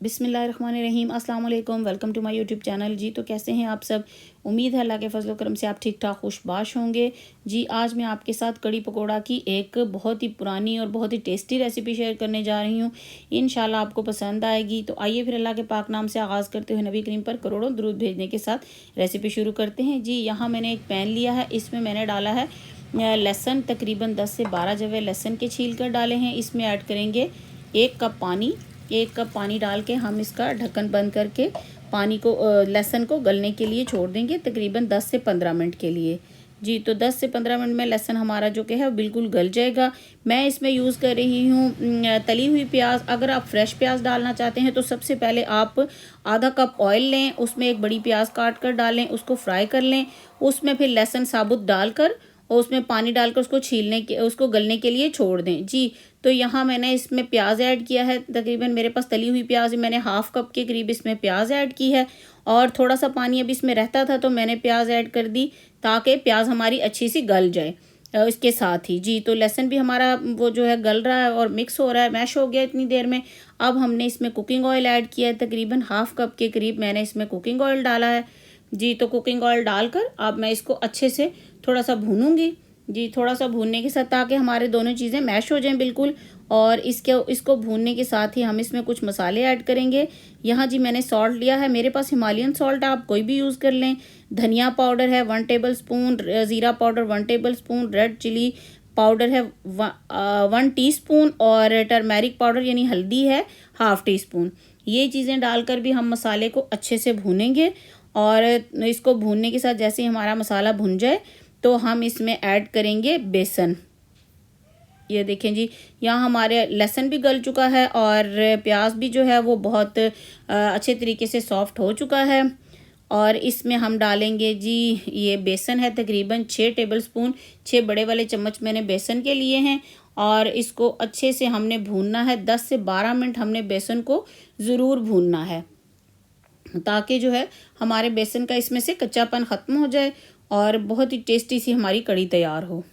बिस्मिल्लाहिर्रहमानिर्रहीम अस्सलाम वालेकुम। Welcome to my YouTube channel. जी तो कैसे हैं आप सब। उम्मीद है अल्लाह के फजल करम से आप ठीक ठाक खुशबाश होंगे। जी आज मैं आपके साथ कड़ी पकोड़ा की एक बहुत ही पुरानी और बहुत ही टेस्टी रेसिपी शेयर करने जा रही हूँ। इंशाल्लाह आपको पसंद आएगी। तो आइए फिर अल्लाह के पाक नाम से आगाज़ करते हुए नबी करीम पर करोड़ों दुरूद भेजने के साथ रेसिपी शुरू करते हैं। जी यहाँ मैंने एक पैन लिया है, इसमें मैंने डाला है लहसुन, तकरीबन 10 से 12 जवे लहसुन के छील कर डाले हैं। इसमें ऐड करेंगे 1 कप पानी। 1 कप पानी डाल के हम इसका ढक्कन बंद करके पानी को लहसुन को गलने के लिए छोड़ देंगे तकरीबन 10 से 15 मिनट के लिए। जी तो 10 से 15 मिनट में लहसुन हमारा जो कि है वो बिल्कुल गल जाएगा। मैं इसमें यूज़ कर रही हूँ तली हुई प्याज। अगर आप फ्रेश प्याज डालना चाहते हैं तो सबसे पहले आप आधा कप ऑयल लें, उसमें एक बड़ी प्याज काट कर डालें, उसको फ्राई कर लें। उसमें फिर लहसुन साबुत डालकर और उसमें पानी डालकर उसको गलने के लिए छोड़ दें। जी तो यहाँ मैंने इसमें प्याज ऐड किया है, तकरीबन मेरे पास तली हुई प्याज मैंने हाफ कप के करीब इसमें प्याज ऐड की है। और थोड़ा सा पानी अब इसमें रहता था तो मैंने प्याज ऐड कर दी ताकि प्याज हमारी अच्छी सी गल जाए इसके साथ ही। जी तो लहसुन भी हमारा वो जो है गल रहा है और मिक्स हो रहा है, मैश हो गया इतनी देर में। अब हमने इसमें कुकिंग ऑयल ऐड किया है, तकरीबन हाफ कप के करीब मैंने इसमें कुकिंग ऑयल डाला है। जी तो कुकिंग ऑयल डालकर अब मैं इसको अच्छे से थोड़ा सा भूनूंगी। जी थोड़ा सा भूनने के साथ ताकि हमारे दोनों चीज़ें मैश हो जाएं बिल्कुल। और इसको भूनने के साथ ही हम इसमें कुछ मसाले ऐड करेंगे। यहाँ जी मैंने सॉल्ट लिया है, मेरे पास हिमालयन सॉल्ट आप कोई भी यूज़ कर लें। धनिया पाउडर है 1 टेबल स्पून, ज़ीरा powder 1 tablespoon, red chilli powder है 1 टीस्पून और टर्मेरिक पाउडर यानी हल्दी है हाफ टी स्पून। ये चीज़ें डालकर भी हम मसाले को अच्छे से भूनेंगे। और इसको भूनने के साथ जैसे ही हमारा मसाला भुन जाए तो हम इसमें ऐड करेंगे बेसन। ये देखें जी यहाँ हमारे लहसुन भी गल चुका है और प्याज भी जो है वो बहुत अच्छे तरीके से सॉफ्ट हो चुका है। और इसमें हम डालेंगे जी ये बेसन है, तकरीबन 6 टेबल स्पून, 6 बड़े वाले चम्मच मैंने बेसन के लिए हैं। और इसको अच्छे से हमने भूनना है, 10 से 12 मिनट हमने बेसन को ज़रूर भूनना है ताकि जो है हमारे बेसन का इसमें से कच्चापन ख़त्म हो जाए और बहुत ही टेस्टी सी हमारी कड़ी तैयार हो।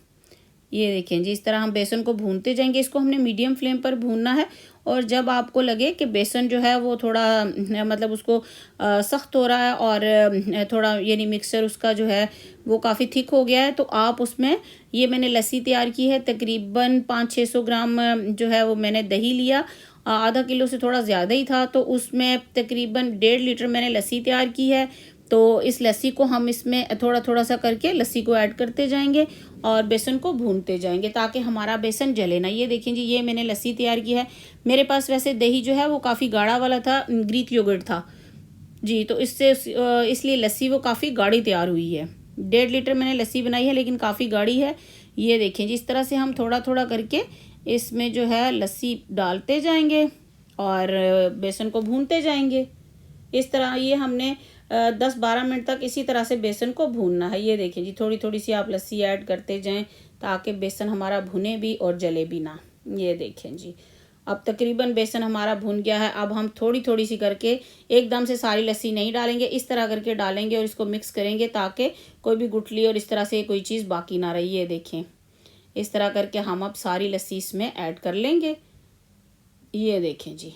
ये देखें जी इस तरह हम बेसन को भूनते जाएंगे। इसको हमने मीडियम फ्लेम पर भूनना है। और जब आपको लगे कि बेसन जो है वो थोड़ा मतलब उसको सख्त हो रहा है और थोड़ा यानी मिक्सचर उसका जो है वो काफ़ी थिक हो गया है तो आप उसमें ये मैंने लस्सी तैयार की है, तकरीबन 500-600 ग्राम जो है वो मैंने दही लिया। आधा किलो से थोड़ा ज़्यादा ही था तो उसमें तकरीबन 1.5 लीटर मैंने लस्सी तैयार की है। तो इस लस्सी को हम इसमें थोड़ा थोड़ा सा करके लस्सी को ऐड करते जाएंगे और बेसन को भूनते जाएंगे ताकि हमारा बेसन जले ना। ये देखें जी ये मैंने लस्सी तैयार की है। मेरे पास वैसे दही जो है वो काफ़ी गाढ़ा वाला था, ग्रीक योगर्ट था। जी तो इसलिए लस्सी वो काफ़ी गाढ़ी तैयार हुई है। 1.5 लीटर मैंने लस्सी बनाई है लेकिन काफ़ी गाढ़ी है। ये देखें जी इस तरह से हम थोड़ा थोड़ा करके इसमें जो है लस्सी डालते जाएंगे और बेसन को भूनते जाएंगे। इस तरह ये हमने 10-12 मिनट तक इसी तरह से बेसन को भूनना है। ये देखें जी थोड़ी थोड़ी सी आप लस्सी ऐड करते जाएं ताकि बेसन हमारा भुने भी और जले भी ना। ये देखें जी अब तकरीबन बेसन हमारा भुन गया है। अब हम थोड़ी थोड़ी सी करके एकदम से सारी लस्सी नहीं डालेंगे, इस तरह करके डालेंगे और इसको मिक्स करेंगे ताकि कोई भी गुठली और इस तरह से कोई चीज़ बाकी ना रही। ये देखें इस तरह करके हम अब सारी लस्सी इसमें ऐड कर लेंगे। ये देखें जी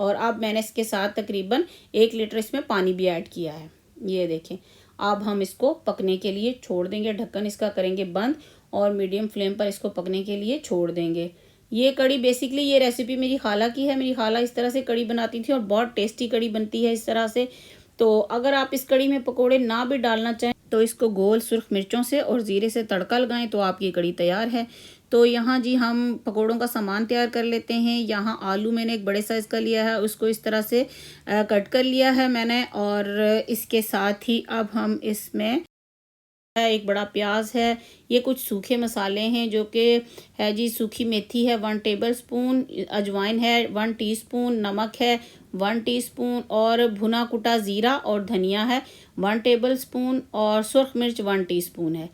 और अब मैंने इसके साथ तकरीबन 1 लीटर इसमें पानी भी ऐड किया है। ये देखें अब हम इसको पकने के लिए छोड़ देंगे, ढक्कन इसका करेंगे बंद और मीडियम फ्लेम पर इसको पकने के लिए छोड़ देंगे। ये कड़ी बेसिकली ये रेसिपी मेरी खाला की है। मेरी खाला इस तरह से कड़ी बनाती थी और बहुत टेस्टी कड़ी बनती है इस तरह से। तो अगर आप इस कड़ी में पकोड़े ना भी डालना चाहें तो इसको गोल सुर्ख मिर्चों से और ज़ीरे से तड़का लगाएं तो आपकी कड़ी तैयार है। तो यहाँ जी हम पकोड़ों का सामान तैयार कर लेते हैं। यहाँ आलू मैंने एक बड़े साइज़ का लिया है, उसको इस तरह से कट कर लिया है मैंने। और इसके साथ ही अब हम इसमें एक बड़ा प्याज है, ये कुछ सूखे मसाले हैं जो कि है जी सूखी मेथी है 1 टेबल स्पून, अजवाइन है 1 टीस्पून, नमक है 1 टीस्पून और भुना कुटा ज़ीरा और धनिया है 1 टेबल स्पून और सुर्ख मिर्च 1 टीस्पून है।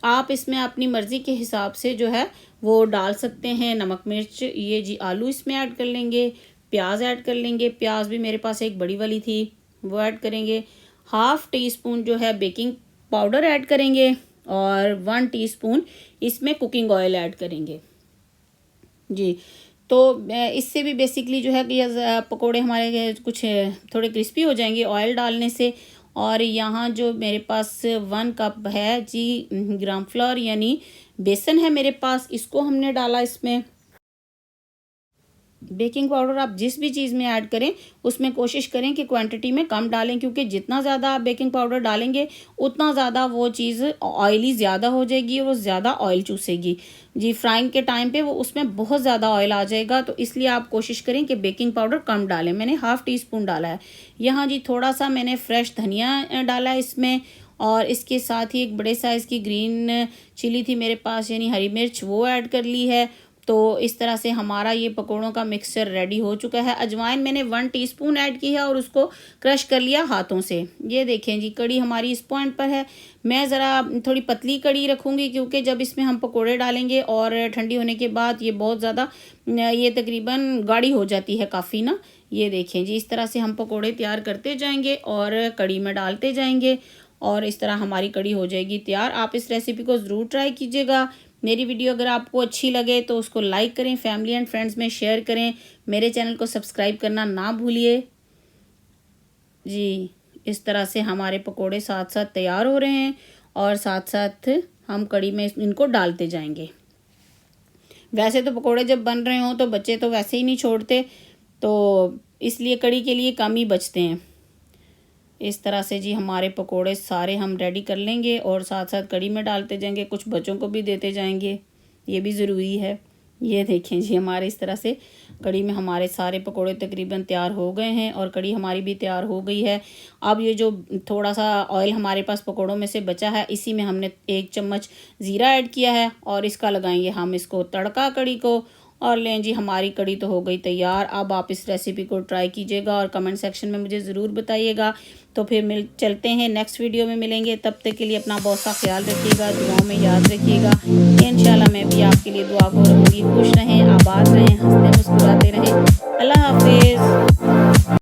आप इसमें अपनी मर्ज़ी के हिसाब से जो है वो डाल सकते हैं नमक मिर्च। ये जी आलू इसमें ऐड कर लेंगे, प्याज ऐड कर लेंगे। प्याज भी मेरे पास एक बड़ी वाली थी वो ऐड करेंगे। हाफ़ टी स्पून जो है बेकिंग पाउडर ऐड करेंगे और 1 टीस्पून इसमें कुकिंग ऑयल ऐड करेंगे। जी तो इससे भी बेसिकली जो है कि पकोड़े हमारे कुछ थोड़े क्रिस्पी हो जाएंगे ऑयल डालने से। और यहाँ जो मेरे पास 1 कप है जी ग्राम फ्लोर यानी बेसन है मेरे पास, इसको हमने डाला इसमें। बेकिंग पाउडर आप जिस भी चीज़ में ऐड करें उसमें कोशिश करें कि क्वांटिटी में कम डालें, क्योंकि जितना ज़्यादा आप बेकिंग पाउडर डालेंगे उतना ज़्यादा वो चीज़ ऑयली ज़्यादा हो जाएगी और वो ज़्यादा ऑयल चूसेगी जी। फ्राइंग के टाइम पे वो उसमें बहुत ज़्यादा ऑयल आ जाएगा, तो इसलिए आप कोशिश करें कि बेकिंग पाउडर कम डालें। मैंने ½ टीस्पून डाला है यहाँ जी। थोड़ा सा मैंने फ्रेश धनिया डाला है इसमें, और इसके साथ ही एक बड़े साइज़ की ग्रीन चिली थी मेरे पास यानी हरी मिर्च, वो ऐड कर ली है। तो इस तरह से हमारा ये पकोड़ों का मिक्सचर रेडी हो चुका है। अजवाइन मैंने 1 टीस्पून ऐड की है और उसको क्रश कर लिया हाथों से। ये देखें जी कड़ी हमारी इस पॉइंट पर है। मैं ज़रा थोड़ी पतली कड़ी रखूँगी क्योंकि जब इसमें हम पकोड़े डालेंगे और ठंडी होने के बाद ये बहुत ज़्यादा ये तकरीबन गाढ़ी हो जाती है काफ़ी ना। ये देखें जी इस तरह से हम पकोड़े तैयार करते जाएंगे और कड़ी में डालते जाएंगे और इस तरह हमारी कड़ी हो जाएगी तैयार। आप इस रेसिपी को ज़रूर ट्राई कीजिएगा। मेरी वीडियो अगर आपको अच्छी लगे तो उसको लाइक करें, फैमिली एंड फ्रेंड्स में शेयर करें, मेरे चैनल को सब्सक्राइब करना ना भूलिए जी। इस तरह से हमारे पकोड़े साथ साथ तैयार हो रहे हैं और साथ साथ हम कड़ी में इनको डालते जाएंगे। वैसे तो पकोड़े जब बन रहे हों तो बच्चे तो वैसे ही नहीं छोड़ते, तो इसलिए कड़ी के लिए कम ही बचते हैं। इस तरह से जी हमारे पकोड़े सारे हम रेडी कर लेंगे और साथ साथ कड़ी में डालते जाएंगे, कुछ बच्चों को भी देते जाएंगे, ये भी ज़रूरी है। ये देखें जी हमारे इस तरह से कड़ी में हमारे सारे पकोड़े तकरीबन तैयार हो गए हैं और कड़ी हमारी भी तैयार हो गई है। अब ये जो थोड़ा सा ऑयल हमारे पास पकोड़ों में से बचा है इसी में हमने 1 चम्मच ज़ीरा ऐड किया है और इसका लगाएंगे हम इसको तड़का कड़ी को। और लें जी हमारी कड़ी तो हो गई तैयार। अब आप इस रेसिपी को ट्राई कीजिएगा और कमेंट सेक्शन में मुझे ज़रूर बताइएगा। तो फिर चलते हैं नेक्स्ट वीडियो में मिलेंगे, तब तक के लिए अपना बहुत सा ख्याल रखिएगा, दुआओं में याद रखिएगा। इंशाल्लाह मैं भी आपके लिए दुआ को रहूँगी। खुश रहें।